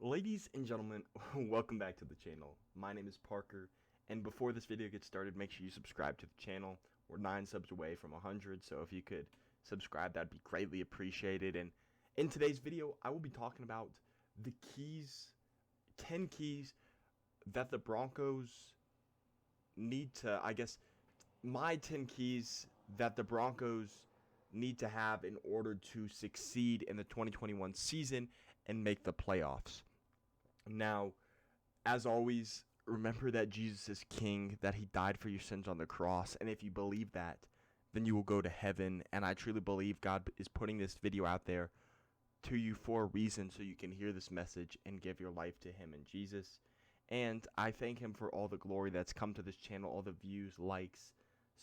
Ladies and gentlemen, welcome back to the channel. My name is Parker, and before this video gets started, make sure you subscribe to the channel. We're 9 subs away from 100, so if you could subscribe, that'd be greatly appreciated. And in today's video, I will be talking about the keys, 10 keys that the Broncos need to, my 10 keys that the Broncos need to have in order to succeed in the 2021 season and make the playoffs. Now, as always, remember that Jesus is king, that he died for your sins on the cross, and if you believe that, then you will go to heaven. And I truly believe God is putting this video out there to you for a reason, so you can hear this message and give your life to him and Jesus. And I thank him for all the glory that's come to this channel, all the views, likes,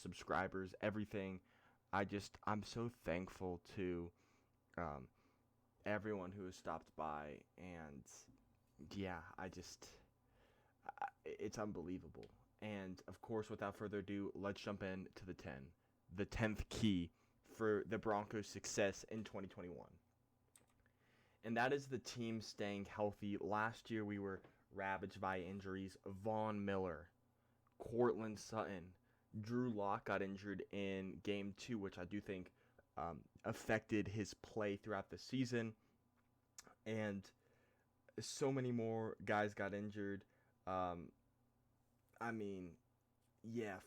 subscribers, everything. I'm so thankful to everyone who has stopped by, and yeah, it's unbelievable. And of course, without further ado, let's jump into the 10th key for the Broncos' success in 2021. And that is the team staying healthy. Last year, we were ravaged by injuries. Von Miller, Courtland Sutton, Drew Lock got injured in Game 2, which I do think affected his play throughout the season. And so many more guys got injured.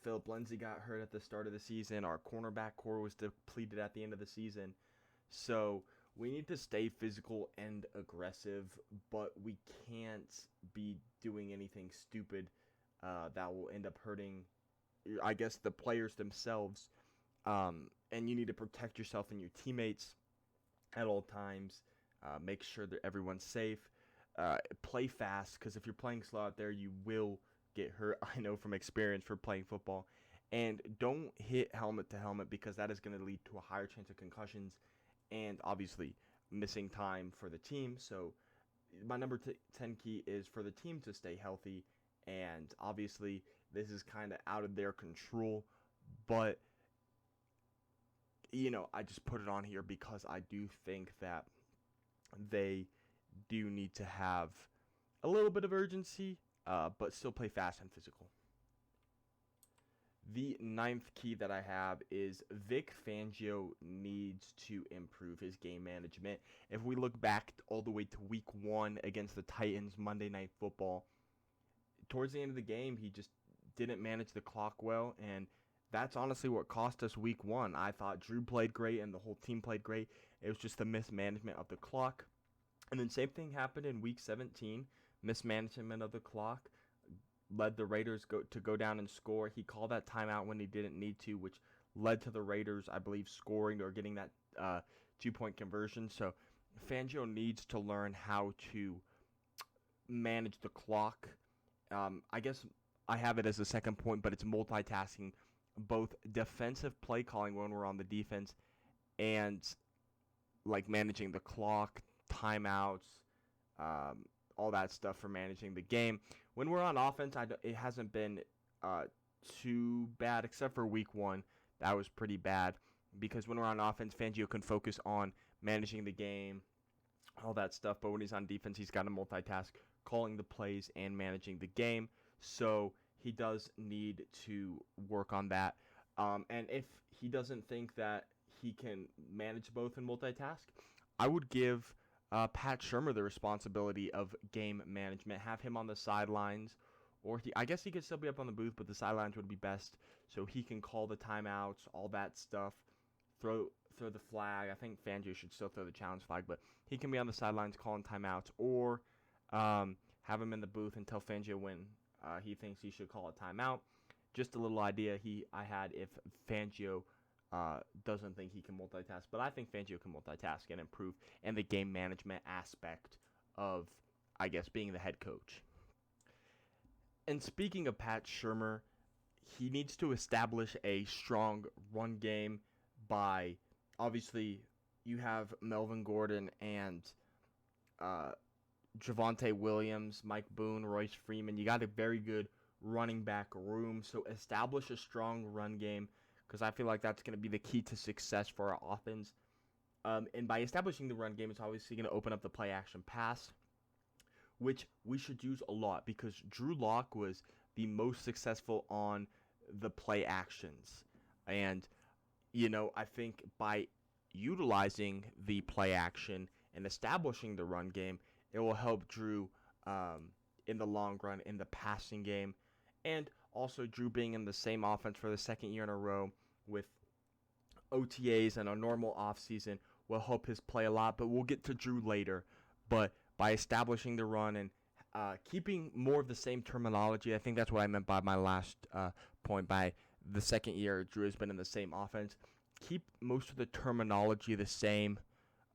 Philip Lindsay got hurt at the start of the season. Our cornerback core was depleted at the end of the season. So we need to stay physical and aggressive, but we can't be doing anything stupid that will end up hurting, the players themselves. And you need to protect yourself and your teammates at all times. Make sure that everyone's safe. Play fast, because if you're playing slow out there, you will get hurt. I know from experience for playing football. And don't hit helmet to helmet, because that is going to lead to a higher chance of concussions and obviously missing time for the team. So my number 10 key is for the team to stay healthy. And obviously this is kind of out of their control, but I just put it on here because I do think that they do need to have a little bit of urgency, but still play fast and physical. The 9th key that I have is Vic Fangio needs to improve his game management. If we look back all the way to Week 1 against the Titans, Monday Night Football, towards the end of the game, he just didn't manage the clock well, and that's honestly what cost us Week 1. I thought Drew played great and the whole team played great. It was just the mismanagement of the clock. And then same thing happened in Week 17. Mismanagement of the clock led the Raiders to go down and score. He called that timeout when he didn't need to, which led to the Raiders, I believe, scoring or getting that 2-point conversion. So Fangio needs to learn how to manage the clock. I guess I have it as a second point, but it's multitasking, both defensive play calling when we're on the defense and managing the clock, timeouts, all that stuff for managing the game. When we're on offense, it hasn't been too bad, except for Week 1. That was pretty bad, because when we're on offense, Fangio can focus on managing the game, all that stuff. But when he's on defense, he's got to multitask, calling the plays and managing the game. So he does need to work on that. And if he doesn't think that he can manage both and multitask, I would give Pat Shurmur the responsibility of game management. Have him on the sidelines, or I guess he could still be up on the booth, but the sidelines would be best, so he can call the timeouts, all that stuff, throw the flag. I think Fangio should still throw the challenge flag, but he can be on the sidelines calling timeouts, or have him in the booth and tell Fangio when he thinks he should call a timeout. Just a little idea I had if Fangio doesn't think he can multitask, but I think Fangio can multitask and improve in the game management aspect of, being the head coach. And speaking of Pat Shurmur, he needs to establish a strong run game by, obviously, you have Melvin Gordon and Javonte Williams, Mike Boone, Royce Freeman. You got a very good running back room, so establish a strong run game, because I feel like that's going to be the key to success for our offense. And by establishing the run game, it's obviously going to open up the play-action pass, which we should use a lot because Drew Lock was the most successful on the play actions. And, I think by utilizing the play action and establishing the run game, it will help Drew in the long run in the passing game. And also Drew being in the same offense for the second year in a row with OTAs and a normal offseason will help his play a lot. But we'll get to Drew later. But by establishing the run and keeping more of the same terminology, I think that's what I meant by my last point. By the second year, Drew has been in the same offense. Keep most of the terminology the same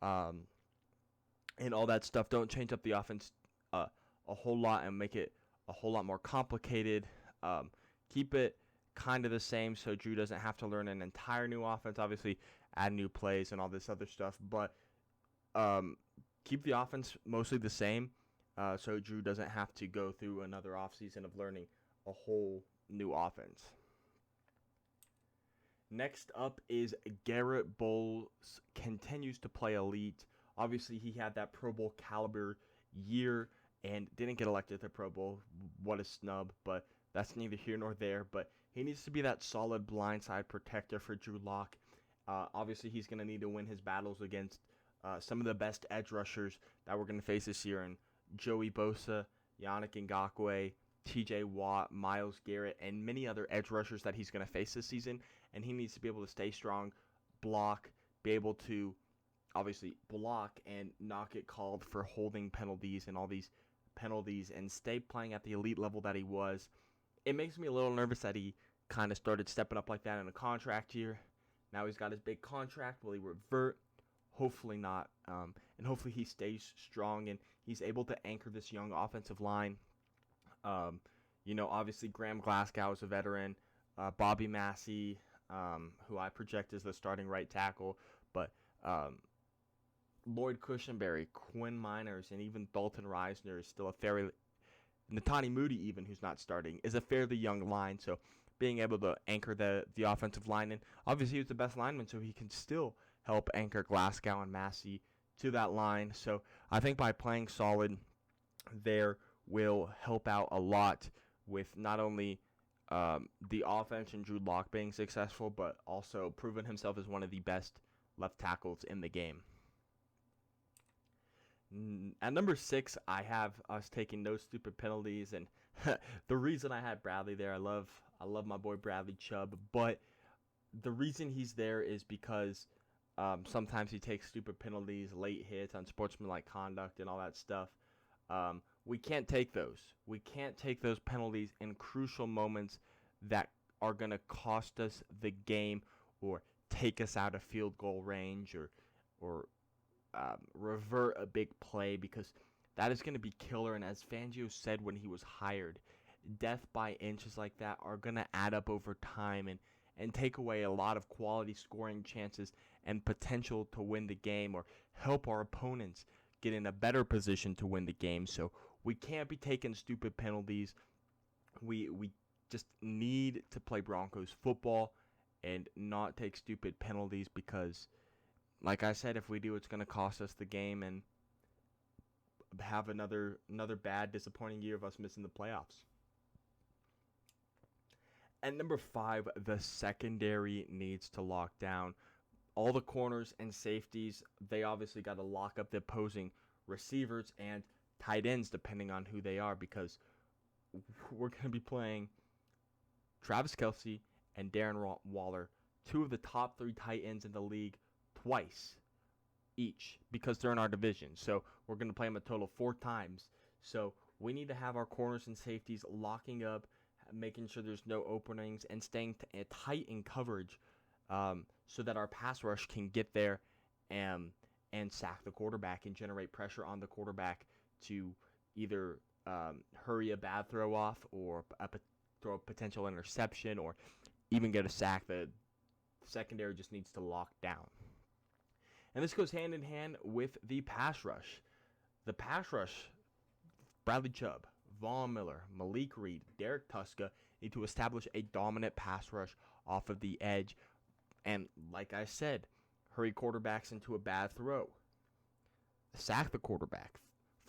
and all that stuff. Don't change up the offense a whole lot and make it a whole lot more complicated. Keep it kind of the same so Drew doesn't have to learn an entire new offense. Obviously, add new plays and all this other stuff. But keep the offense mostly the same so Drew doesn't have to go through another offseason of learning a whole new offense. Next up is Garrett. Bolles continues to play elite. Obviously, he had that Pro Bowl caliber year and didn't get elected to Pro Bowl. What a snub, but that's neither here nor there. But he needs to be that solid blindside protector for Drew Lock. Obviously, he's going to need to win his battles against some of the best edge rushers that we're going to face this year, and Joey Bosa, Yannick Ngakoue, TJ Watt, Myles Garrett, and many other edge rushers that he's going to face this season. And he needs to be able to stay strong, block, be able to obviously block and not get called for holding penalties and all these penalties and stay playing at the elite level that he was. It makes me a little nervous that he kind of started stepping up like that in a contract year. Now he's got his big contract. Will he revert? Hopefully not. And hopefully he stays strong and he's able to anchor this young offensive line. Obviously Graham Glasgow is a veteran. Bobby Massey, who I project as the starting right tackle. But Lloyd Cushenberry, Quinn Miners, and even Dalton Reisner is still a fairly Natani Moody, even who's not starting, is a fairly young line. So being able to anchor the offensive line, and obviously he was the best lineman, so he can still help anchor Glasgow and Massey to that line. So I think by playing solid there will help out a lot with not only the offense and Drew Lock being successful, but also proving himself as one of the best left tackles in the game. At number 6, I have us taking no stupid penalties, and the reason I had Bradley there, I love my boy Bradley Chubb, but the reason he's there is because sometimes he takes stupid penalties, late hits, unsportsmanlike conduct, and all that stuff. We can't take those. We can't take those penalties in crucial moments that are going to cost us the game or take us out of field goal range or revert a big play, because that is going to be killer. And as Fangio said when he was hired, death by inches like that are going to add up over time and take away a lot of quality scoring chances and potential to win the game or help our opponents get in a better position to win the game. So we can't be taking stupid penalties. We just need to play Broncos football and not take stupid penalties, because like I said, if we do, it's going to cost us the game and have another bad, disappointing year of us missing the playoffs. At number 5, the secondary needs to lock down. All the corners and safeties, they obviously got to lock up the opposing receivers and tight ends, depending on who they are, because we're going to be playing Travis Kelce and Darren Waller, 2 of the top 3 tight ends in the league, twice each, because they're in our division. So we're going to play them a total of 4 times. So we need to have our corners and safeties locking up, making sure there's no openings, and staying tight in coverage so that our pass rush can get there and sack the quarterback and generate pressure on the quarterback to either hurry a bad throw off or throw a potential interception or even get a sack. The secondary just needs to lock down. And this goes hand in hand with the pass rush. The pass rush, Bradley Chubb, Von Miller, Malik Reed, Derek Tuska need to establish a dominant pass rush off of the edge. And like I said, hurry quarterbacks into a bad throw. Sack the quarterback.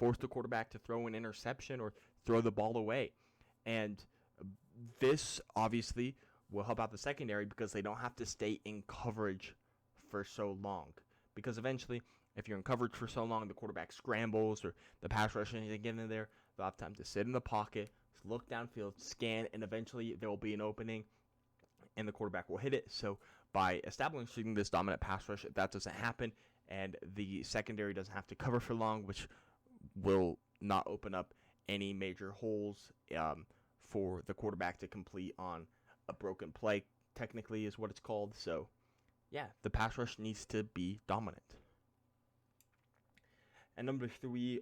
force the quarterback to throw an interception or throw the ball away. And this obviously will help out the secondary because they don't have to stay in coverage for so long. Because eventually, if you're in coverage for so long, the quarterback scrambles or the pass rusher isn't getting in there, they'll have time to sit in the pocket, look downfield, scan, and eventually there will be an opening and the quarterback will hit it. So by establishing this dominant pass rush, that doesn't happen, and the secondary doesn't have to cover for long, which will not open up any major holes for the quarterback to complete on a broken play, technically is what it's called. So, yeah, the pass rush needs to be dominant. And number three,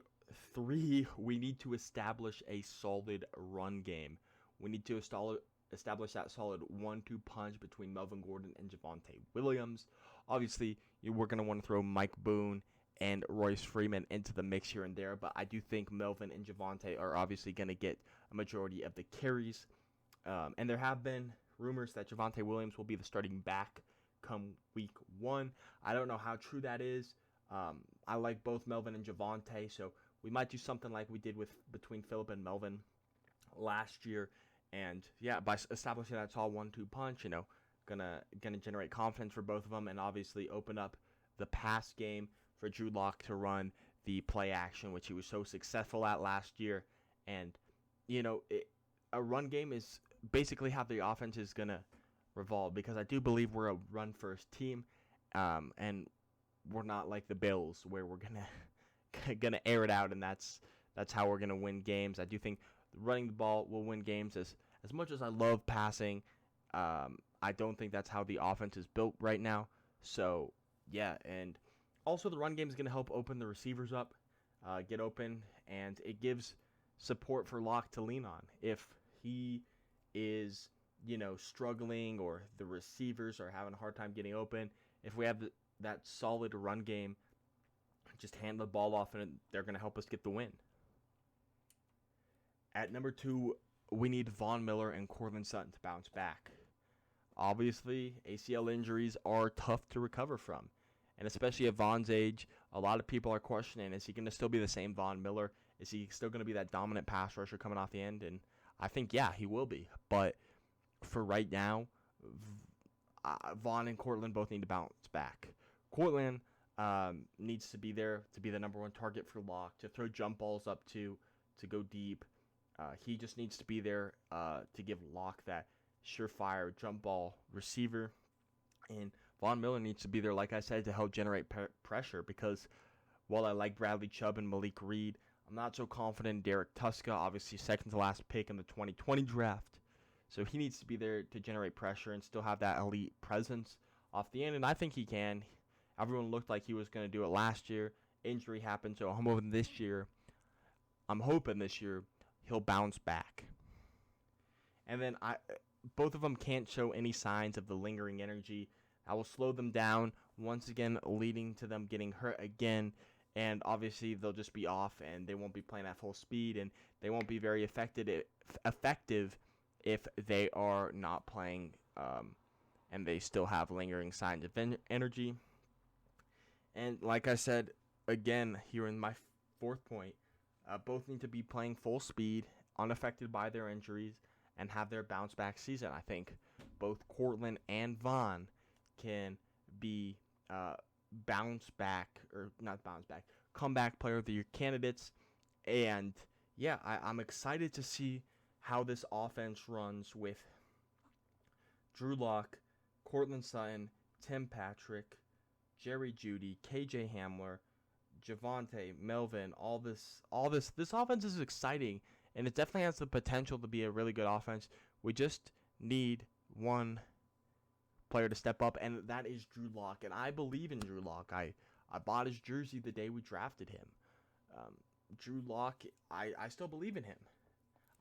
we need to establish a solid run game. We need to establish that solid 1-2 punch between Melvin Gordon and Javonte Williams. Obviously, we're going to want to throw Mike Boone and Royce Freeman into the mix here and there, but I do think Melvin and Javonte are obviously going to get a majority of the carries. And there have been rumors that Javonte Williams will be the starting back come week 1. I don't know how true that is. I like both Melvin and Javonte, so we might do something like we did between Phillip and Melvin last year. And yeah, by establishing that tall 1-2 punch, gonna generate confidence for both of them, and obviously open up the pass game for Drew Lock to run the play action, which he was so successful at last year. And a run game is basically how the offense is gonna revolve, because I do believe we're a run first team, and we're not like the Bills where we're gonna air it out, and that's how we're gonna win games. I do think running the ball will win games. As much as I love passing, I don't think that's how the offense is built right now. So yeah, and also the run game is gonna help open the receivers up, get open, and it gives support for Locke to lean on if he is struggling or the receivers are having a hard time getting open. If we have that solid run game, just hand the ball off and they're going to help us get the win. At number 2, we need Von Miller and Courtland Sutton to bounce back. Obviously, ACL injuries are tough to recover from, and especially at Von's age, a lot of people are questioning, is he going to still be the same Von Miller? Is he still going to be that dominant pass rusher coming off the end? And I think, yeah, he will be. But for right now, Von and Courtland both need to bounce back. Courtland needs to be there to be the number 1 target for Locke, to throw jump balls up to go deep. He just needs to be there to give Locke that surefire jump ball receiver. And Von Miller needs to be there, like I said, to help generate pressure, because while I like Bradley Chubb and Malik Reed, I'm not so confident in Derek Tuska, obviously second to last pick in the 2020 draft. So he needs to be there to generate pressure and still have that elite presence off the end, and I think he can. Everyone looked like he was going to do it last year. Injury happened, so I'm hoping this year he'll bounce back. And then both of them can't show any signs of the lingering energy. I will slow them down, once again leading to them getting hurt again. And obviously they'll just be off and they won't be playing at full speed, and they won't be very effective if they are not playing and they still have lingering signs of energy. And like I said, again, here in my 4th point, both need to be playing full speed, unaffected by their injuries, and have their bounce back season. I think both Courtland and Von can be comeback player of the year candidates. And yeah, I'm excited to see how this offense runs with Drew Lock, Courtland Sutton, Tim Patrick, Jerry Jeudy, KJ Hamler, Javonte, Melvin, all this offense is exciting, and it definitely has the potential to be a really good offense. We just need one player to step up, and that is Drew Lock. And I believe in Drew Lock. I bought his jersey the day we drafted him. Drew Lock, I still believe in him.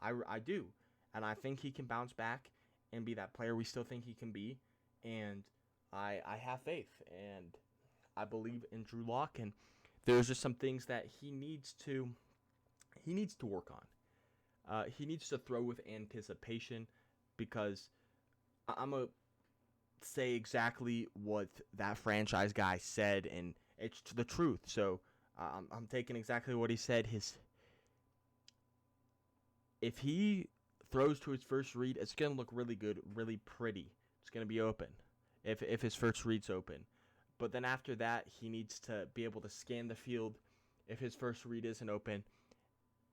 I do. And I think he can bounce back and be that player we still think he can be. And I have faith. And I believe in Drew Lock. And there's just some things that he needs to work on. He needs to throw with anticipation, because I'm going to say exactly what that franchise guy said, and it's the truth. So I'm taking exactly what he said. If he throws to his first read, it's going to look really good, really pretty. It's going to be open if his first read's open. But then after that, he needs to be able to scan the field if his first read isn't open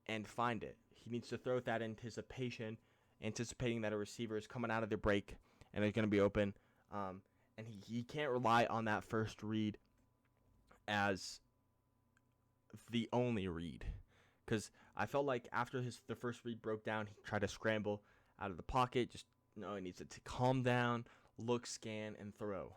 and find it. He needs to throw with that anticipation, anticipating that a receiver is coming out of the break and it's going to be open. And he can't rely on that first read as the only read. Because I felt like after the first read broke down, he tried to scramble out of the pocket. He needs to calm down, look, scan, and throw.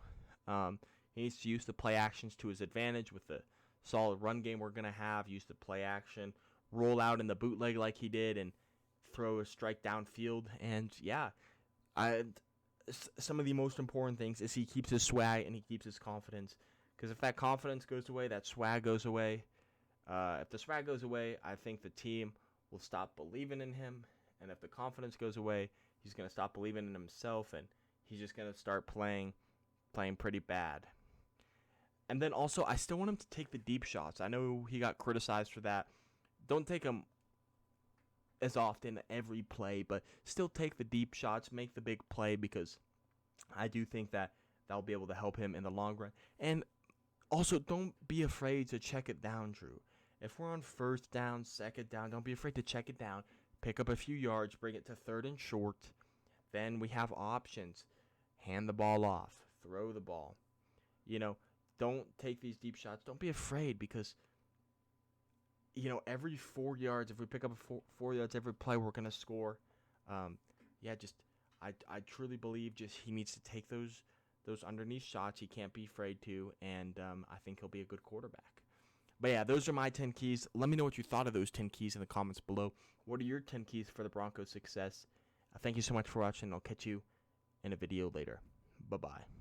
He needs to use the play actions to his advantage with the solid run game we're going to have. Use the play action, roll out in the bootleg like he did, and throw a strike downfield. And yeah, some of the most important things is he keeps his swag and he keeps his confidence. Because if that confidence goes away, that swag goes away. If the swag goes away, I think the team will stop believing in him. And if the confidence goes away, he's going to stop believing in himself, and he's just going to start playing pretty bad. And then also, I still want him to take the deep shots. I know he got criticized for that. Don't take them as often every play, but still take the deep shots, make the big play, because I do think that will be able to help him in the long run. And also, don't be afraid to check it down, Drew. If we're on first down, second down, don't be afraid to check it down. Pick up a few yards, bring it to third and short. Then we have options. Hand the ball off. Throw the ball. Don't take these deep shots. Don't be afraid, because, every 4 yards, if we pick up 4 yards every play, we're going to score. I truly believe he needs to take those underneath shots. He can't be afraid to, and I think he'll be a good quarterback. But yeah, those are my 10 keys. Let me know what you thought of those 10 keys in the comments below. What are your 10 keys for the Broncos' success? Thank you so much for watching. I'll catch you in a video later. Bye-bye.